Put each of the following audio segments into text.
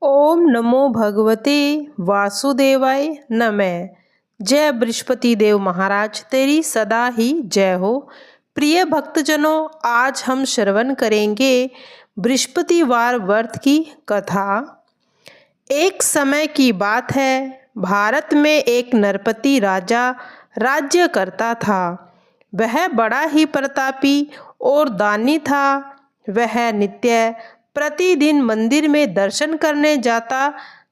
ओम नमो भगवते वासुदेवाय नमः। जय बृहस्पति देव महाराज, तेरी सदा ही जय हो। प्रिय भक्तजनों, आज हम श्रवण करेंगे बृहस्पतिवार व्रत की कथा। एक समय की बात है, भारत में एक नरपति राजा राज्य करता था। वह बड़ा ही प्रतापी और दानी था। वह नित्य प्रतिदिन मंदिर में दर्शन करने जाता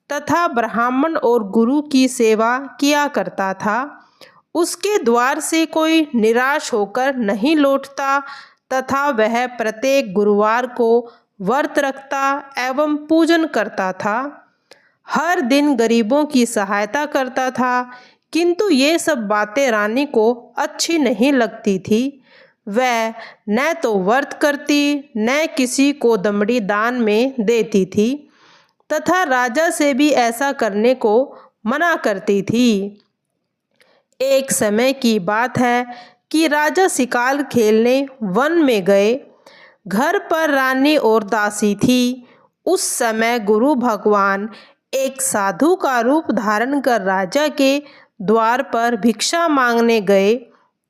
तथा ब्राह्मण और गुरु की सेवा किया करता था। उसके द्वार से कोई निराश होकर नहीं लौटता तथा वह प्रत्येक गुरुवार को व्रत रखता एवं पूजन करता था। हर दिन गरीबों की सहायता करता था, किंतु ये सब बातें रानी को अच्छी नहीं लगती थी। वह न तो व्रत करती न किसी को दमड़ी दान में देती थी तथा राजा से भी ऐसा करने को मना करती थी। एक समय की बात है कि राजा शिकार खेलने वन में गए। घर पर रानी और दासी थी। उस समय गुरु भगवान एक साधु का रूप धारण कर राजा के द्वार पर भिक्षा मांगने गए।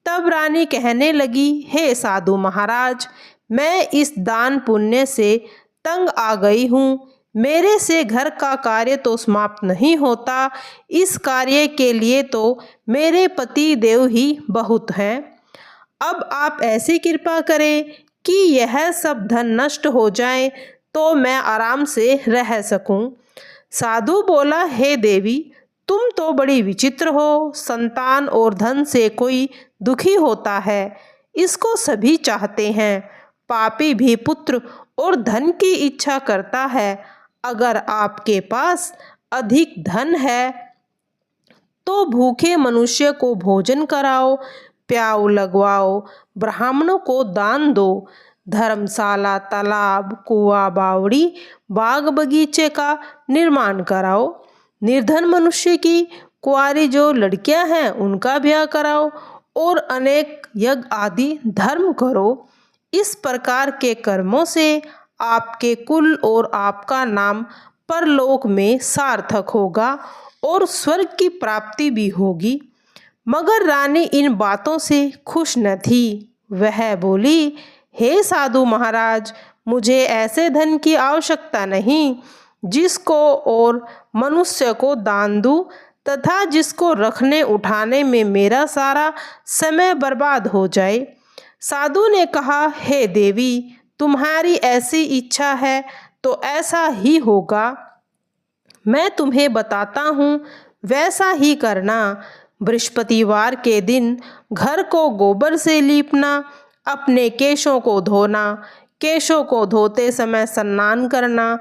तब रानी कहने लगी, हे साधु महाराज, मैं इस दान पुण्य से तंग आ गई हूँ। मेरे से घर का कार्य तो समाप्त नहीं होता। इस कार्य के लिए तो मेरे पति देव ही बहुत हैं। अब आप ऐसी कृपा करें कि यह सब धन नष्ट हो जाए तो मैं आराम से रह सकूं। साधु बोला, हे देवी, तुम तो बड़ी विचित्र हो। संतान और धन से कोई दुखी होता है, इसको सभी चाहते हैं। पापी भी पुत्र और धन की इच्छा करता है। अगर आपके पास अधिक धन है तो भूखे मनुष्य को भोजन कराओ, प्याऊ लगवाओ, ब्राह्मणों को दान दो, धर्मशाला, तालाब, कुआं, बावड़ी, बाग बगीचे का निर्माण कराओ। निर्धन मनुष्य की कुंवारी जो लड़कियां हैं उनका ब्याह कराओ और अनेक यज्ञ आदि धर्म करो। इस प्रकार के कर्मों से आपके कुल और आपका नाम परलोक में सार्थक होगा और स्वर्ग की प्राप्ति भी होगी। मगर रानी इन बातों से खुश न थी। वह बोली, हे साधु महाराज, मुझे ऐसे धन की आवश्यकता नहीं जिसको और मनुष्य को दान दूं तथा जिसको रखने उठाने में मेरा सारा समय बर्बाद हो जाए। साधु ने कहा, हे देवी, तुम्हारी ऐसी इच्छा है तो ऐसा ही होगा। मैं तुम्हें बताता हूँ, वैसा ही करना। बृहस्पतिवार के दिन घर को गोबर से लीपना, अपने केशों को धोना, केशों को धोते समय स्नान करना,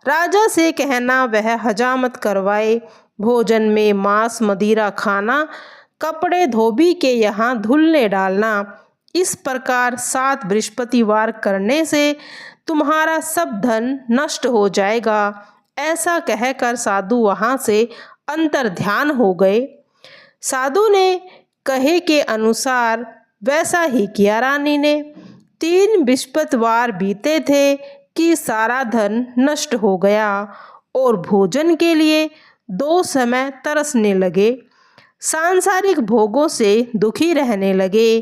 राजा से कहना वह हजामत करवाए, भोजन में मांस मदिरा खाना, कपड़े धोबी के यहाँ धुलने डालना। इस प्रकार 7 बृहस्पतिवार करने से तुम्हारा सब धन नष्ट हो जाएगा। ऐसा कहकर साधु वहाँ से अंतर्ध्यान हो गए। साधु ने कहे के अनुसार वैसा ही किया। रानी ने 3 बृहस्पतिवार बीते थे कि सारा धन नष्ट हो गया और भोजन के लिए 2 समय तरसने लगे। सांसारिक भोगों से दुखी रहने लगे।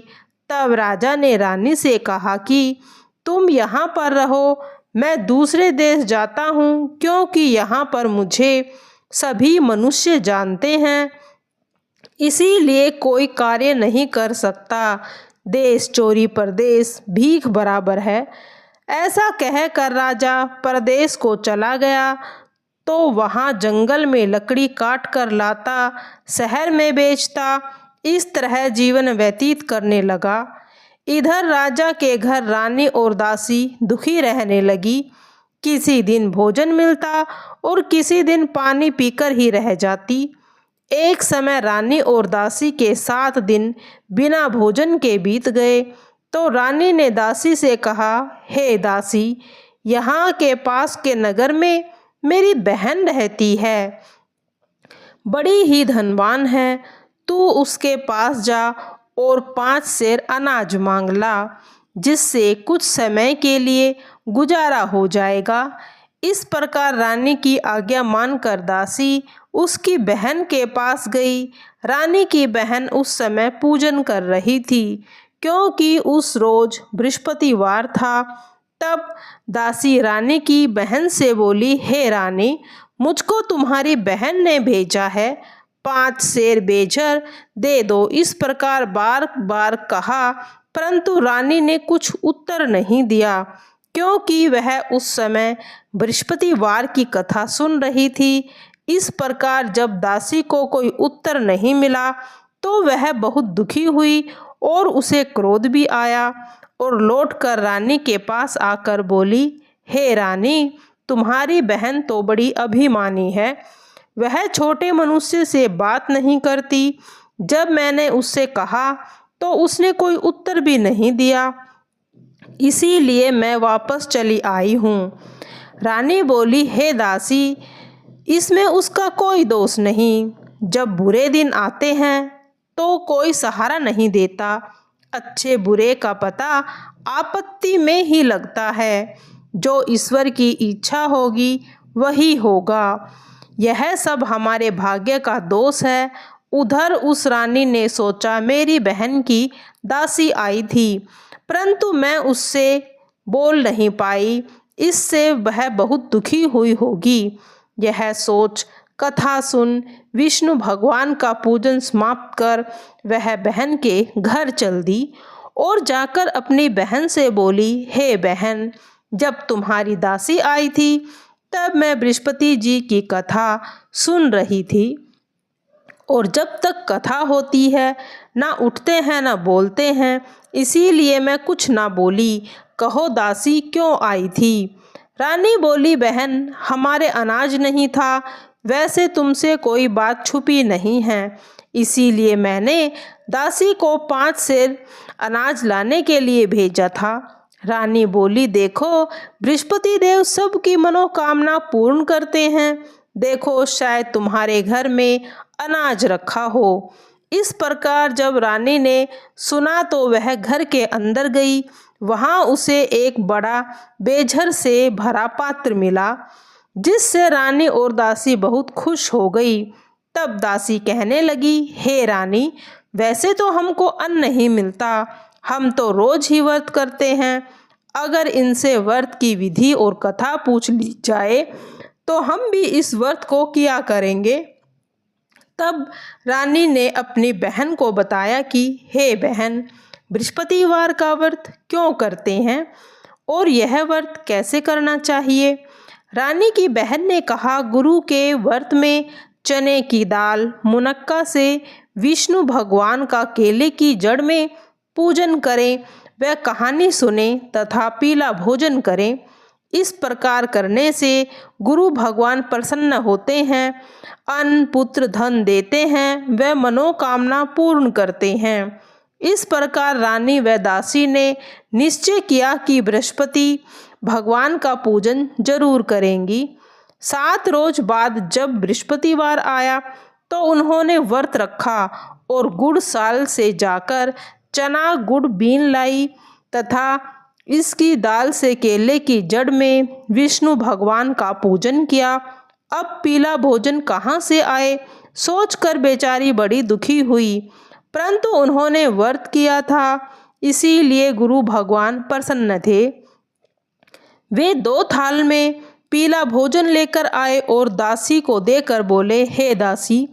तब राजा ने रानी से कहा कि तुम यहाँ पर रहो, मैं दूसरे देश जाता हूँ, क्योंकि यहाँ पर मुझे सभी मनुष्य जानते हैं, इसीलिए कोई कार्य नहीं कर सकता। देश चोरी परदेश भीख बराबर है। ऐसा कहकर राजा परदेश को चला गया तो वहाँ जंगल में लकड़ी काट कर लाता, शहर में बेचता। इस तरह जीवन व्यतीत करने लगा। इधर राजा के घर रानी और दासी दुखी रहने लगी। किसी दिन भोजन मिलता और किसी दिन पानी पीकर ही रह जाती। एक समय रानी और दासी के 7 दिन बिना भोजन के बीत गए तो रानी ने दासी से कहा, हे दासी, यहाँ के पास के नगर में मेरी बहन रहती है, बड़ी ही धनवान है। तू उसके पास जा और 5 सेर अनाज मांग ला, जिससे कुछ समय के लिए गुजारा हो जाएगा। इस प्रकार रानी की आज्ञा मानकर दासी उसकी बहन के पास गई। रानी की बहन उस समय पूजन कर रही थी, क्योंकि उस रोज बृहस्पतिवार था। तब दासी रानी की बहन से बोली, हे रानी, मुझको तुम्हारी बहन ने भेजा है, 5 सेर बेजर दे दो। इस प्रकार बार बार कहा, परंतु रानी ने कुछ उत्तर नहीं दिया, क्योंकि वह उस समय बृहस्पतिवार की कथा सुन रही थी। इस प्रकार जब दासी को कोई उत्तर नहीं मिला तो वह बहुत दुखी हुई और उसे क्रोध भी आया और लौटकर रानी के पास आकर बोली, हे रानी, तुम्हारी बहन तो बड़ी अभिमानी है, वह छोटे मनुष्य से बात नहीं करती। जब मैंने उससे कहा तो उसने कोई उत्तर भी नहीं दिया, इसीलिए मैं वापस चली आई हूँ। रानी बोली, हे दासी, इसमें उसका कोई दोष नहीं। जब बुरे दिन आते हैं तो कोई सहारा नहीं देता। अच्छे बुरे का पता आपत्ति में ही लगता है। जो ईश्वर की इच्छा होगी वही होगा। यह सब हमारे भाग्य का दोष है। उधर उस रानी ने सोचा, मेरी बहन की दासी आई थी, परंतु मैं उससे बोल नहीं पाई, इससे वह बहुत दुखी हुई होगी। यह सोच कथा सुन विष्णु भगवान का पूजन समाप्त कर वह बहन के घर चल दी और जाकर अपनी बहन से बोली, हे बहन, जब तुम्हारी दासी आई थी तब मैं बृहस्पति जी की कथा सुन रही थी, और जब तक कथा होती है ना उठते हैं ना बोलते हैं, इसीलिए मैं कुछ ना बोली। कहो दासी क्यों आई थी? रानी बोली, बहन, हमारे अनाज नहीं था, वैसे तुमसे कोई बात छुपी नहीं है, इसीलिए मैंने दासी को 5 सेर अनाज लाने के लिए भेजा था। रानी बोली, देखो, बृहस्पति देव सबकी मनोकामना पूर्ण करते हैं। देखो, शायद तुम्हारे घर में अनाज रखा हो। इस प्रकार जब रानी ने सुना तो वह घर के अंदर गई। वहां उसे एक बड़ा बेझर से भरा पात्र मिला, जिससे रानी और दासी बहुत खुश हो गई। तब दासी कहने लगी, हे रानी, वैसे तो हमको अन्न नहीं मिलता, हम तो रोज ही व्रत करते हैं। अगर इनसे व्रत की विधि और कथा पूछ ली जाए तो हम भी इस व्रत को किया करेंगे। तब रानी ने अपनी बहन को बताया कि हे बहन, बृहस्पतिवार का व्रत क्यों करते हैं और यह व्रत कैसे करना चाहिए। रानी की बहन ने कहा, गुरु के व्रत में चने की दाल, मुनक्का से विष्णु भगवान का केले की जड़ में पूजन करें, वह कहानी सुने तथा पीला भोजन करें। इस प्रकार करने से गुरु भगवान प्रसन्न होते हैं, अन्न पुत्र धन देते हैं, वे मनोकामना पूर्ण करते हैं। इस प्रकार रानी व दासी ने निश्चय किया कि बृहस्पति भगवान का पूजन जरूर करेंगी। 7 रोज बाद जब बृहस्पतिवार आया तो उन्होंने व्रत रखा और गुड़साल से जाकर चना गुड़ बीन लाई तथा इसकी दाल से केले की जड़ में विष्णु भगवान का पूजन किया। अब पीला भोजन कहाँ से आए, सोचकर बेचारी बड़ी दुखी हुई, परंतु उन्होंने व्रत किया था, इसीलिए गुरु भगवान प्रसन्न थे। वे 2 थाल में पीला भोजन लेकर आए और दासी को देकर बोले, हे दासी,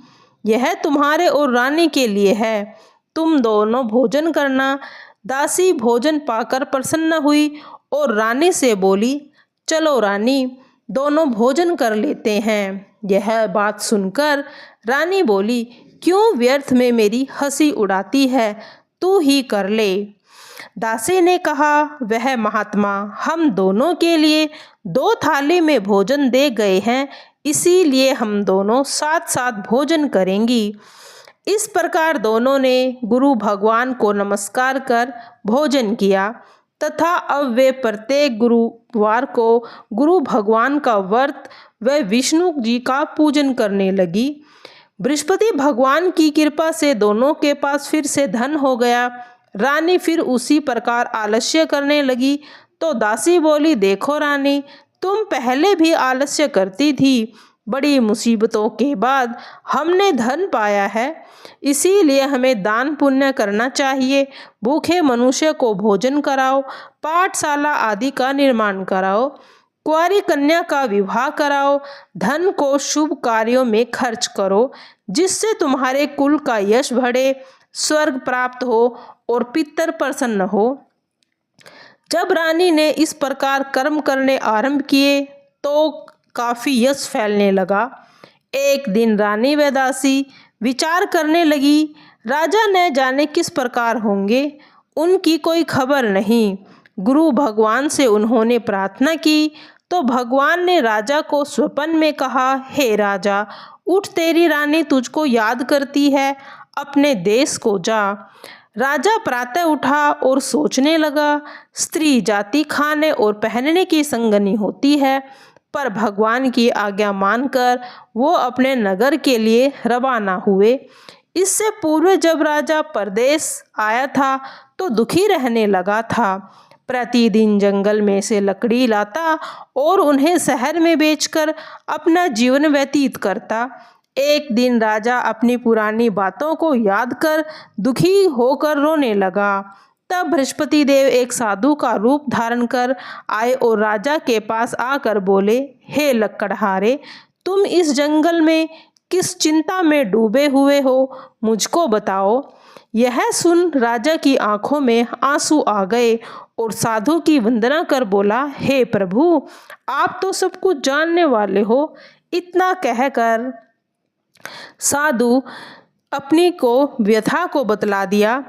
यह तुम्हारे और रानी के लिए है, तुम दोनों भोजन करना। दासी भोजन पाकर प्रसन्न हुई और रानी से बोली, चलो रानी, दोनों भोजन कर लेते हैं। यह बात सुनकर रानी बोली, क्यों व्यर्थ में मेरी हंसी उड़ाती है, तू ही कर ले। दासी ने कहा, वह महात्मा हम दोनों के लिए 2 थाली में भोजन दे गए हैं, इसीलिए हम दोनों साथ साथ भोजन करेंगी। इस प्रकार दोनों ने गुरु भगवान को नमस्कार कर भोजन किया तथा अब वे प्रत्येक गुरुवार को गुरु भगवान का व्रत व विष्णु जी का पूजन करने लगी। बृहस्पति भगवान की कृपा से दोनों के पास फिर से धन हो गया। रानी फिर उसी प्रकार आलस्य करने लगी तो दासी बोली, देखो रानी, तुम पहले भी आलस्य करती थी। बड़ी मुसीबतों के बाद हमने धन पाया है, इसीलिए हमें दान पुण्य करना चाहिए। भूखे मनुष्य को भोजन कराओ, पाठशाला आदि का निर्माण कराओ, कुंवारी कन्या का विवाह कराओ, धन को शुभ कार्यों में खर्च करो, जिससे तुम्हारे कुल का यश बढ़े, स्वर्ग प्राप्त हो और पितर प्रसन्न हो। जब रानी ने इस प्रकार कर्म करने आरंभ किए तो काफी यश फैलने लगा। एक दिन रानी व दासी विचार करने लगी, राजा न जाने किस प्रकार होंगे, उनकी कोई खबर नहीं। गुरु भगवान से उन्होंने प्रार्थना की तो भगवान ने राजा को स्वप्न में कहा, हे राजा, उठ, तेरी रानी तुझको याद करती है, अपने देश को जा। राजा प्रातः उठा और सोचने लगा, स्त्री जाति खाने और पहनने की संगनी होती है, पर भगवान की आज्ञा मानकर वो अपने नगर के लिए रवाना हुए। इससे पूर्व जब राजा परदेश आया था तो दुखी रहने लगा था। प्रतिदिन जंगल में से लकड़ी लाता और उन्हें शहर में बेचकर अपना जीवन व्यतीत करता। एक दिन राजा अपनी पुरानी बातों को याद कर दुखी होकर रोने लगा। तब बृहस्पति देव एक साधु का रूप धारण कर आए और राजा के पास आकर बोले, हे लकड़हारे, तुम इस जंगल में किस चिंता में डूबे हुए हो, मुझको बताओ। यह सुन राजा की आंखों में आंसू आ गए और साधु की वंदना कर बोला, हे प्रभु, आप तो सब कुछ जानने वाले हो। इतना कहकर साधु अपनी को व्यथा को बतला दिया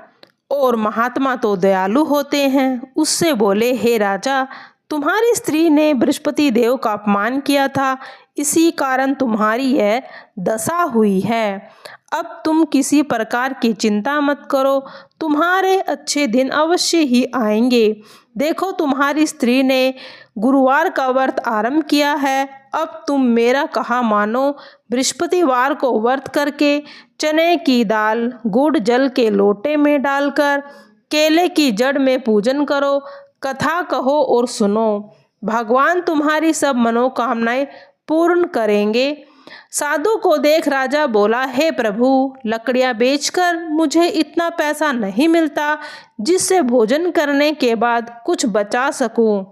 और महात्मा तो दयालु होते हैं, उससे बोले, हे राजा, तुम्हारी स्त्री ने बृहस्पति देव का अपमान किया था, इसी कारण तुम्हारी यह दशा हुई है। अब तुम किसी प्रकार की चिंता मत करो, तुम्हारे अच्छे दिन अवश्य ही आएंगे। देखो, तुम्हारी स्त्री ने गुरुवार का व्रत आरंभ किया है। अब तुम मेरा कहा मानो, बृहस्पतिवार को व्रत करके चने की दाल गुड़ जल के लोटे में डालकर केले की जड़ में पूजन करो, कथा कहो और सुनो, भगवान तुम्हारी सब मनोकामनाएं पूर्ण करेंगे। साधु को देख राजा बोला, हे प्रभु, लकड़ियां बेचकर मुझे इतना पैसा नहीं मिलता जिससे भोजन करने के बाद कुछ बचा सकूं।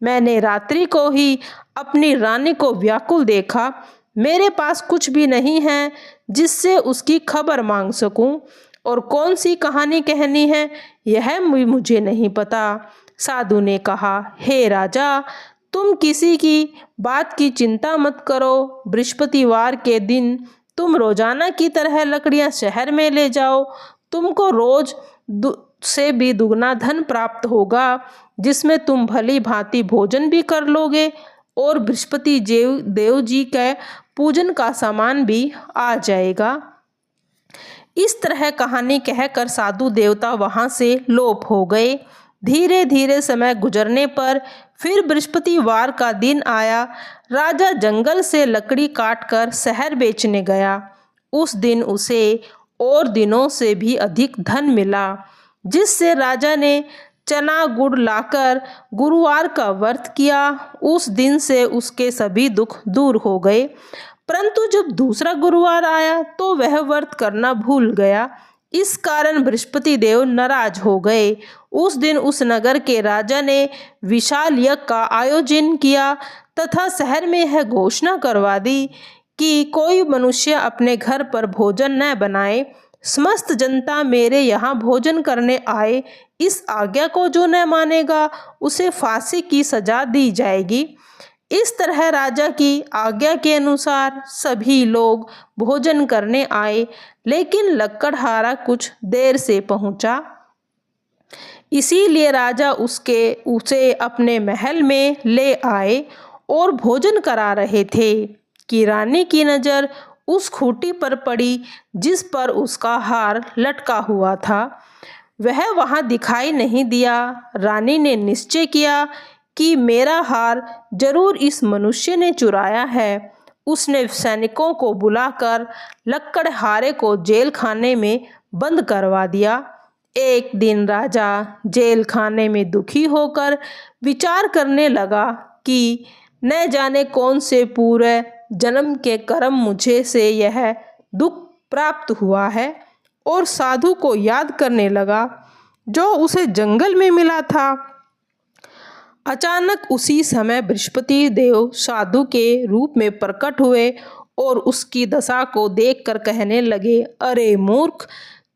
मैंने रात्रि को ही अपनी रानी को व्याकुल देखा, मेरे पास कुछ भी नहीं है जिससे उसकी खबर मांग सकूं, और कौन सी कहानी कहनी है यह मुझे नहीं पता। साधु ने कहा, हे राजा, तुम किसी की बात की चिंता मत करो। बृहस्पतिवार के दिन तुम रोजाना की तरह लकड़ियां शहर में ले जाओ, तुमको रोज से भी दुगना धन प्राप्त होगा, जिसमें तुम भली भांति भोजन भी कर लोगे और बृहस्पति देव जी के पूजन का सामान भी आ जाएगा। इस तरह कहानी कहकर साधु देवता वहां से लोप हो गए। धीरे धीरे समय गुजरने पर फिर बृहस्पतिवार का दिन आया। राजा जंगल से लकड़ी काटकर शहर बेचने गया। उस दिन उसे और दिनों से भी अधिक धन मिला, जिससे राजा ने चना गुड़ लाकर गुरुवार का व्रत किया। उस दिन से उसके सभी दुख दूर हो गए। परंतु जब दूसरा गुरुवार आया तो वह व्रत करना भूल गया। इस कारण बृहस्पति देव नाराज हो गए। उस दिन उस नगर के राजा ने विशाल यज्ञ का आयोजन किया तथा शहर में यह घोषणा करवा दी कि कोई मनुष्य अपने घर पर भोजन न बनाए। समस्त जनता मेरे यहाँ भोजन करने आए। इस आज्ञा को जो न मानेगा उसे फांसी की सजा दी जाएगी। इस तरह राजा की आज्ञा के अनुसार सभी लोग भोजन करने आए, लेकिन लकड़हारा कुछ देर से पहुंचा। इसीलिए राजा उसे अपने महल में ले आए और भोजन करा रहे थे कि रानी की नज़र उस खूंटी पर पड़ी जिस पर उसका हार लटका हुआ था। वह वहां दिखाई नहीं दिया। रानी ने निश्चय किया कि मेरा हार जरूर इस मनुष्य ने चुराया है। उसने सैनिकों को बुलाकर लकड़हारे को जेल खाने में बंद करवा दिया। एक दिन राजा जेल खाने में दुखी होकर विचार करने लगा कि न जाने कौन से पूरे जन्म के कर्म मुझे से यह दुख प्राप्त हुआ है। और साधु को याद करने लगा जो उसे जंगल में मिला था। अचानक उसी समय बृहस्पति देव साधु के रूप में प्रकट हुए और उसकी दशा को देखकर कहने लगे, अरे मूर्ख,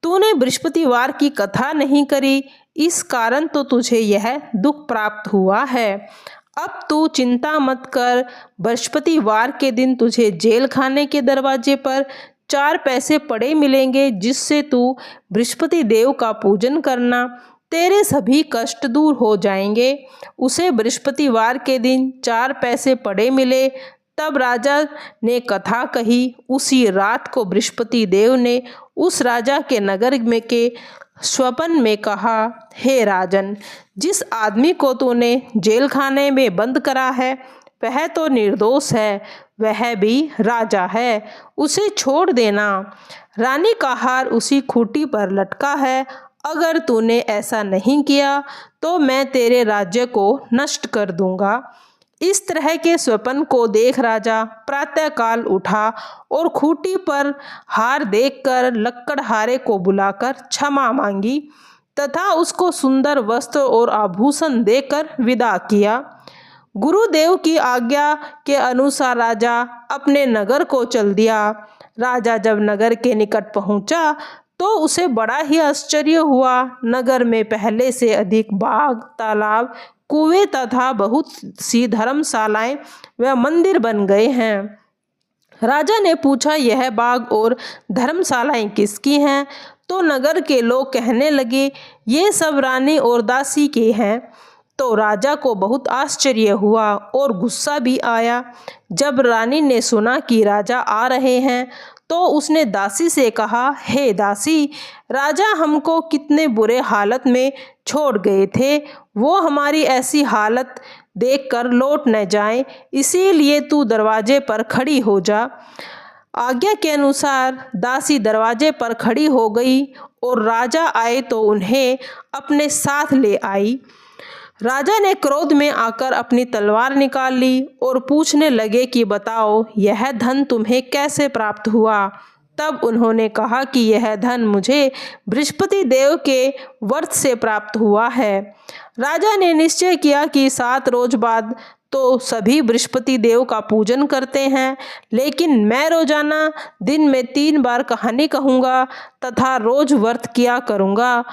तूने बृहस्पतिवार की कथा नहीं करी, इस कारण तो तुझे यह दुख प्राप्त हुआ है। अब तू चिंता मत कर, बृहस्पतिवार के दिन तुझे जेल खाने के दरवाजे पर 4 पैसे पड़े मिलेंगे, जिससे तू बृहस्पति देव का पूजन करना, तेरे सभी कष्ट दूर हो जाएंगे। उसे बृहस्पतिवार के दिन 4 पैसे पड़े मिले। तब राजा ने कथा कही। उसी रात को बृहस्पति देव ने उस राजा के नगर में के स्वप्न में कहा, हे राजन, जिस आदमी को तूने जेल खाने में बंद करा है वह तो निर्दोष है, वह भी राजा है, उसे छोड़ देना। रानी का हार उसी खूंटी पर लटका है, अगर तूने ऐसा नहीं किया तो मैं तेरे राज्य को नष्ट कर दूंगा। इस तरह के स्वप्न को देख राजा प्रातःकाल उठा और खूंटी पर हार देखकर लक्कड़हारे को बुलाकर क्षमा मांगी तथा उसको सुंदर वस्त्र और आभूषण देकर विदा किया। गुरुदेव की आज्ञा के अनुसार राजा अपने नगर को चल दिया। राजा जब नगर के निकट पहुंचा तो उसे बड़ा ही आश्चर्य हुआ। नगर में पहले से अधिक बाग, तालाब, कुएं तथा बहुत सी धर्मशालाएं व मंदिर बन गए हैं। राजा ने पूछा, यह बाग और धर्मशालाएं किसकी हैं? तो नगर के लोग कहने लगे, ये सब रानी और दासी के हैं। तो राजा को बहुत आश्चर्य हुआ और गुस्सा भी आया। जब रानी ने सुना कि राजा आ रहे हैं तो उसने दासी से कहा, हे दासी, राजा हमको कितने बुरे हालत में छोड़ गए थे, वो हमारी ऐसी हालत देखकर लौट न जाएं, इसीलिए तू दरवाजे पर खड़ी हो जा। आज्ञा के अनुसार दासी दरवाजे पर खड़ी हो गई और राजा आए तो उन्हें अपने साथ ले आई। राजा ने क्रोध में आकर अपनी तलवार निकाल ली और पूछने लगे कि बताओ, यह धन तुम्हें कैसे प्राप्त हुआ? तब उन्होंने कहा कि यह धन मुझे बृहस्पति देव के व्रत से प्राप्त हुआ है। राजा ने निश्चय किया कि 7 रोज बाद तो सभी बृहस्पति देव का पूजन करते हैं, लेकिन मैं रोजाना दिन में 3 बार कहानी कहूँगा तथा रोज व्रत किया करूँगा।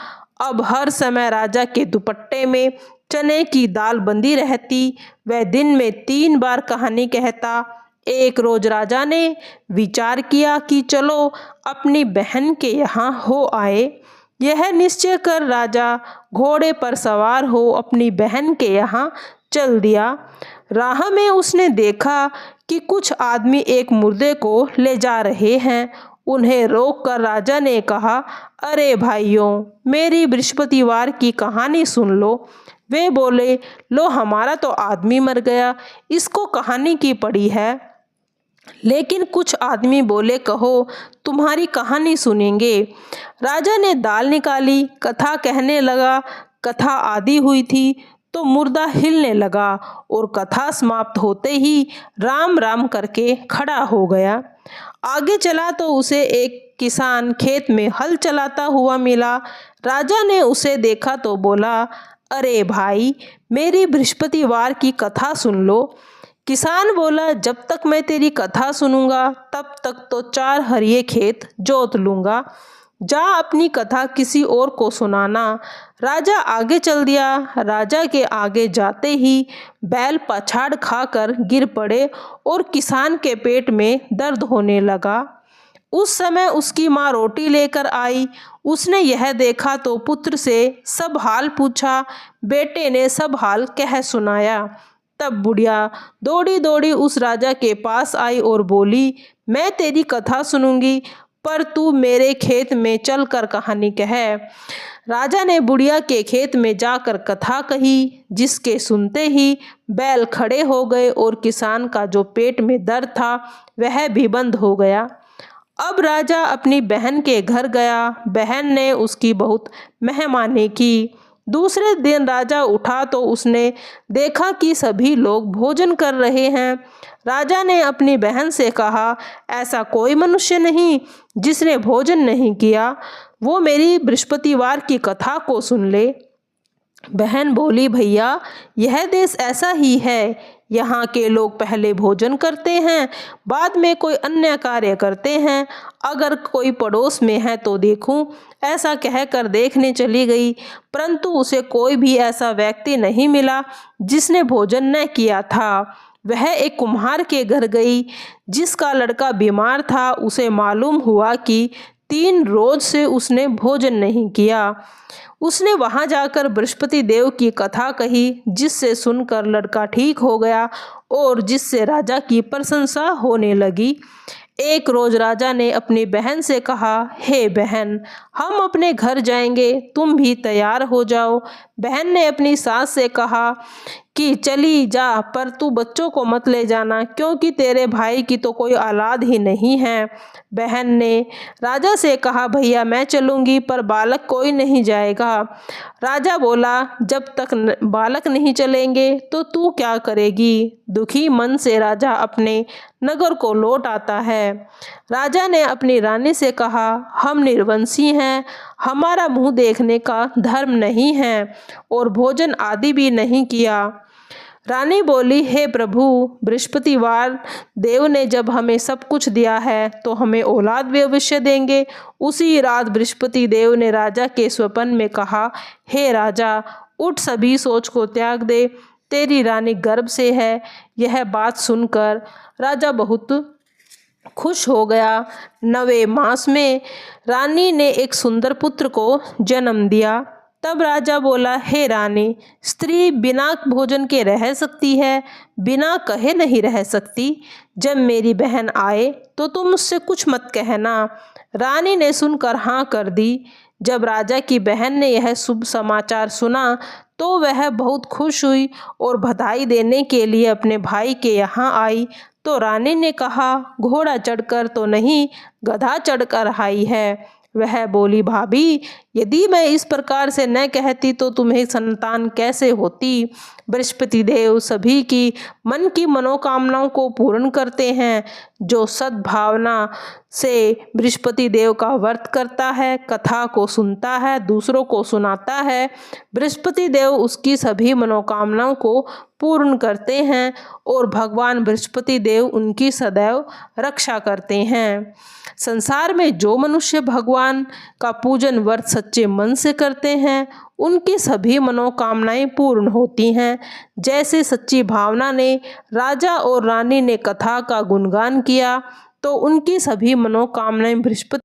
अब हर समय राजा के दुपट्टे में चने की दाल बंधी रहती। वह दिन में 3 बार कहानी कहता। एक रोज राजा ने विचार किया कि चलो अपनी बहन के यहाँ हो आए। यह निश्चय कर राजा घोड़े पर सवार हो अपनी बहन के यहाँ चल दिया। राह में उसने देखा कि कुछ आदमी एक मुर्दे को ले जा रहे हैं। उन्हें रोककर राजा ने कहा, अरे भाइयों, मेरी बृहस्पतिवार की कहानी सुन लो। वे बोले, लो, हमारा तो आदमी मर गया, इसको कहानी की पड़ी है। लेकिन कुछ आदमी बोले, कहो, तुम्हारी कहानी सुनेंगे। राजा ने दाल निकाली, कथा कहने लगा। कथा आधी हुई थी तो मुर्दा हिलने लगा और कथा समाप्त होते ही राम राम करके खड़ा हो गया। आगे चला तो उसे एक किसान खेत में हल चलाता हुआ मिला। राजा ने उसे देखा तो बोला, अरे भाई, मेरी बृहस्पतिवार की कथा सुन लो। किसान बोला, जब तक मैं तेरी कथा सुनूंगा तब तक तो 4 हरिये खेत जोत लूंगा। जा अपनी कथा किसी और को सुनाना। राजा आगे चल दिया। राजा के आगे जाते ही बैल पछाड़ खाकर गिर पड़े और किसान के पेट में दर्द होने लगा। उस समय उसकी माँ रोटी लेकर आई। उसने यह देखा तो पुत्र से सब हाल पूछा। बेटे ने सब हाल कह सुनाया। तब बुढ़िया दौड़ी दौड़ी उस राजा के पास आई और बोली, मैं तेरी कथा सुनूंगी, पर तू मेरे खेत में चलकर कहानी कह। राजा ने बुढ़िया के खेत में जाकर कथा कही, जिसके सुनते ही बैल खड़े हो गए और किसान का जो पेट में दर्द था वह भी बंद हो गया। अब राजा अपनी बहन के घर गया। बहन ने उसकी बहुत मेहमानी की। दूसरे दिन राजा उठा तो उसने देखा कि सभी लोग भोजन कर रहे हैं। राजा ने अपनी बहन से कहा, ऐसा कोई मनुष्य नहीं जिसने भोजन नहीं किया, वो मेरी बृहस्पतिवार की कथा को सुन ले। बहन बोली, भैया यह देश ऐसा ही है, यहाँ के लोग पहले भोजन करते हैं, बाद में कोई अन्य कार्य करते हैं। अगर कोई पड़ोस में है तो देखूं। ऐसा कहकर देखने चली गई, परंतु उसे कोई भी ऐसा व्यक्ति नहीं मिला जिसने भोजन न किया था। वह एक कुम्हार के घर गई जिसका लड़का बीमार था। उसे मालूम हुआ कि 3 रोज से उसने भोजन नहीं किया। उसने वहां जाकर बृहस्पति देव की कथा कही, जिससे सुनकर लड़का ठीक हो गया और जिससे राजा की प्रशंसा होने लगी। एक रोज राजा ने अपनी बहन से कहा, हे बहन, हम अपने घर जाएंगे, तुम भी तैयार हो जाओ। बहन ने अपनी सास से कहा कि चली जा, पर तू बच्चों को मत ले जाना, क्योंकि तेरे भाई की तो कोई औलाद ही नहीं है। बहन ने राजा से कहा, भैया मैं चलूंगी, पर बालक कोई नहीं जाएगा। राजा बोला, जब तक बालक नहीं चलेंगे तो तू क्या करेगी। दुखी मन से राजा अपने नगर को लौट आता है। राजा ने अपनी रानी से कहा, हम निर्वंशी हैं, हमारा मुंह देखने का धर्म नहीं है और भोजन आदि भी नहीं किया। रानी बोली, हे प्रभु, बृहस्पतिवार देव ने जब हमें सब कुछ दिया है तो हमें औलाद भी अवश्य देंगे। उसी रात बृहस्पति देव ने राजा के स्वप्न में कहा, हे राजा, उठ, सभी सोच को त्याग दे, तेरी रानी गर्भ से है। यह बात सुनकर राजा बहुत खुश हो गया। 9वें मास में रानी ने एक सुंदर पुत्र को जन्म दिया। तब राजा बोला, हे रानी, स्त्री बिना भोजन के रह सकती है, बिना कहे नहीं रह सकती। जब मेरी बहन आए तो तुम उससे कुछ मत कहना। रानी ने सुनकर हाँ कर दी। जब राजा की बहन ने यह शुभ समाचार सुना तो वह बहुत खुश हुई और बधाई देने के लिए अपने भाई के यहाँ आई। तो रानी ने कहा, घोड़ा चढ़कर तो नहीं, गधा चढ़कर आई है। वह बोली, भाभी, यदि मैं इस प्रकार से न कहती तो तुम्हें संतान कैसे होती। बृहस्पति देव सभी की मन की मनोकामनाओं को पूर्ण करते हैं। जो सद्भावना से बृहस्पति देव का व्रत करता है, कथा को सुनता है, दूसरों को सुनाता है, बृहस्पति देव उसकी सभी मनोकामनाओं को पूर्ण करते हैं और भगवान बृहस्पति देव उनकी सदैव रक्षा करते हैं। संसार में जो मनुष्य भगवान का पूजन व्रत सच्चे मन से करते हैं, उनकी सभी मनोकामनाएं पूर्ण होती हैं। जैसे सच्ची भावना ने राजा और रानी ने कथा का गुणगान किया तो उनकी सभी मनोकामनाएं बृहस्पति